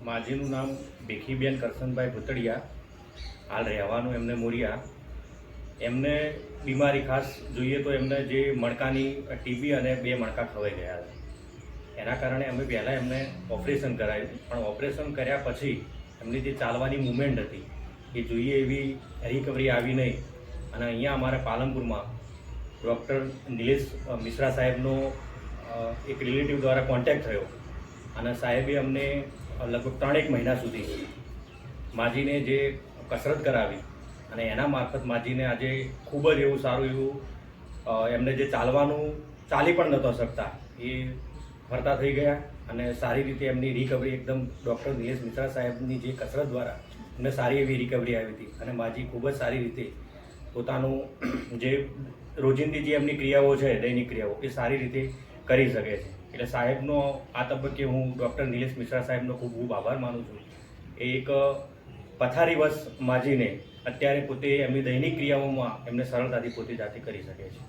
માજીનું નામ ભીખીબેન કરશનભાઈ ભૂતડિયા, હાલ રહેવાનું એમને મોરિયા. એમને બીમારી ખાસ જોઈએ તો એમને જે મણકાની ટીબી અને 2 મણકા ખવાઈ ગયા હતા. એના કારણે અમે પહેલાં એમને ઓપરેશન કરાવ્યું, પણ ઓપરેશન કર્યા પછી એમની જે ચાલવાની મુવમેન્ટ હતી એ જોઈએ એવી રિકવરી આવી નહીં. અને અહીંયા અમારા પાલનપુરમાં ડૉક્ટર નિલેશ મિશ્રા સાહેબનો એક રિલેટિવ દ્વારા કોન્ટેક્ટ થયો અને સાહેબે અમને લગભગ 3-1 મહિના સુધી માજીને જે કસરત કરાવી અને એના મારફત માજીને આજે ખૂબ જ એવું સારું એવું એમને જે ચાલી પણ નહોતો શકતા એ ફરતા થઈ ગયા અને સારી રીતે એમની રિકવરી એકદમ ડૉક્ટર નિલેશ મિશ્રા સાહેબની જે કસરત દ્વારા એમને સારી એવી રિકવરી આવી હતી અને માજી ખૂબ જ સારી રીતે પોતાનું જે રોજિંદી જે એમની ક્રિયાઓ છે, દૈનિક ક્રિયાઓ એ સારી રીતે કરી શકે છે. એટલે સાહેબનો આ તબક્કે હું ડૉક્ટર નિલેશ મિશ્રા સાહેબનો ખૂબ ખૂબ આભાર માનું છું. એ એક પથારીવશ માજીને અત્યારે પોતે એમની દૈનિક ક્રિયાઓમાં એમને સરળતાથી પોતે જાતે કરી શકે છે.